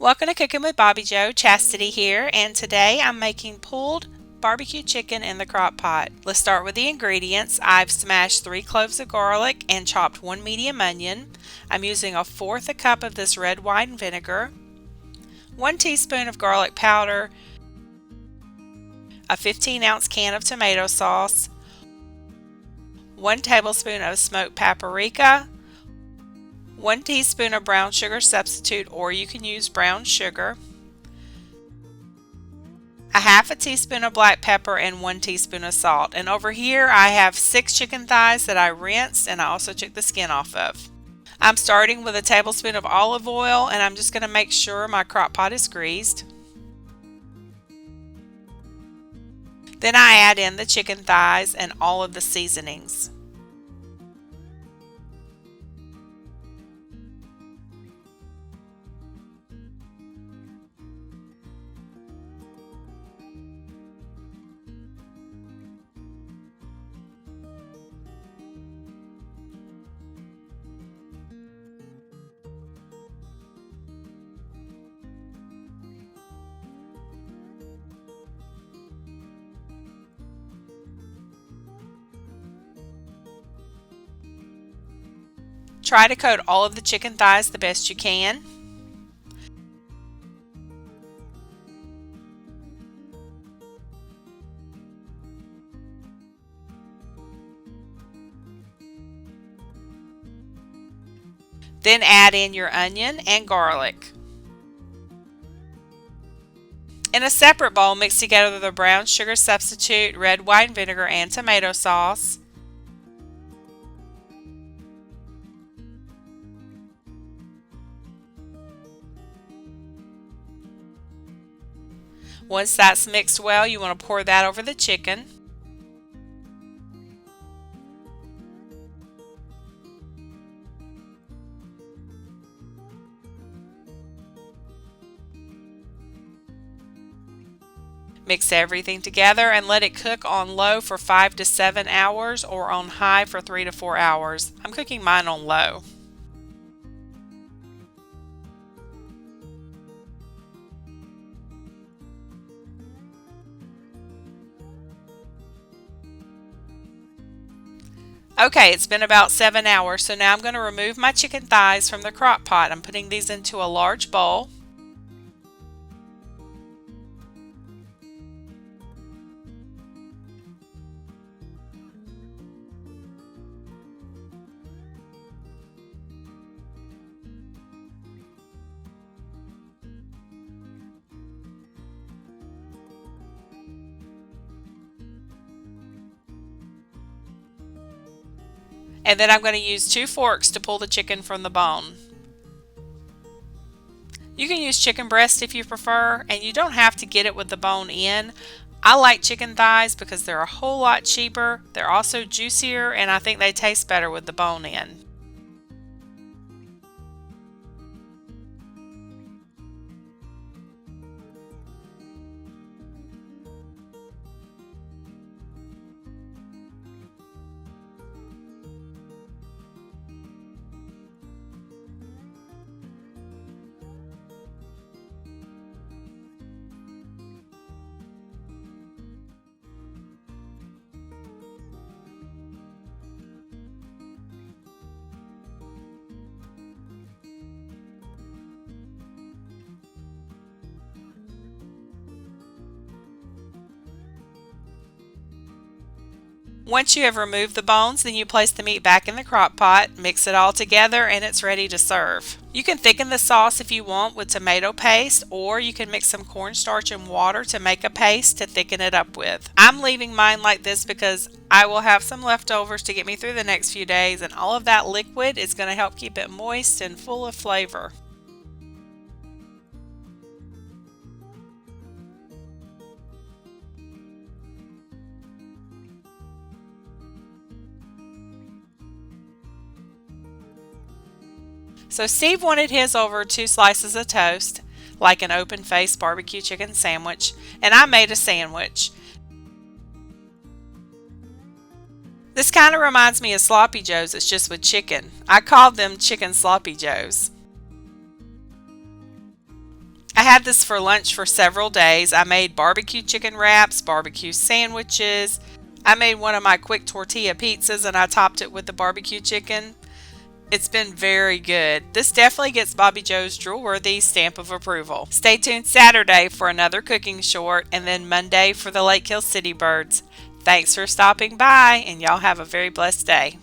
Welcome to Cooking with Bobbi Jo. Chastity here, and today I'm making pulled barbecue chicken in the crock pot. Let's start with the ingredients. I've smashed 3 cloves of garlic and chopped 1 medium onion. I'm using 1/4 a cup of this red wine vinegar, 1 teaspoon of garlic powder, a 15-ounce can of tomato sauce, 1 tablespoon of smoked paprika, 1 teaspoon of brown sugar substitute, or you can use brown sugar, a 1/2 teaspoon of black pepper, and 1 teaspoon of salt. And over here I have 6 chicken thighs that I rinsed and I also took the skin off of. I'm starting with a tablespoon of olive oil, and I'm just going to make sure my crock pot is greased. Then I add in the chicken thighs and all of the seasonings. Try to coat all of the chicken thighs the best you can. Then add in your onion and garlic. In a separate bowl, mix together the brown sugar substitute, red wine vinegar, and tomato sauce. Once that's mixed well, you want to pour that over the chicken. Mix everything together and let it cook on low for 5 to 7 hours or on high for 3 to 4 hours. I'm cooking mine on low. Okay, it's been about 7 hours, so now I'm going to remove my chicken thighs from the crock pot. I'm putting these into a large bowl. And then I'm going to use 2 forks to pull the chicken from the bone. You can use chicken breast if you prefer, and you don't have to get it with the bone in. I like chicken thighs because they're a whole lot cheaper. They're also juicier, and I think they taste better with the bone in. Once you have removed the bones, then you place the meat back in the crock pot, mix it all together, and it's ready to serve. You can thicken the sauce if you want with tomato paste, or you can mix some cornstarch and water to make a paste to thicken it up with. I'm leaving mine like this because I will have some leftovers to get me through the next few days, and all of that liquid is going to help keep it moist and full of flavor. So Steve wanted his over 2 slices of toast, like an open-faced barbecue chicken sandwich, and I made a sandwich. This kind of reminds me of sloppy joes, it's just with chicken. I called them chicken sloppy joes. had this for lunch for several days. I made barbecue chicken wraps, barbecue sandwiches. I made one of my quick tortilla pizzas and I topped it with the barbecue chicken. It's been very good. This definitely gets Bobbi Jo's drool-worthy stamp of approval. Stay tuned Saturday for another cooking short and then Monday for the Lake Hill City Birds. Thanks for stopping by and y'all have a very blessed day.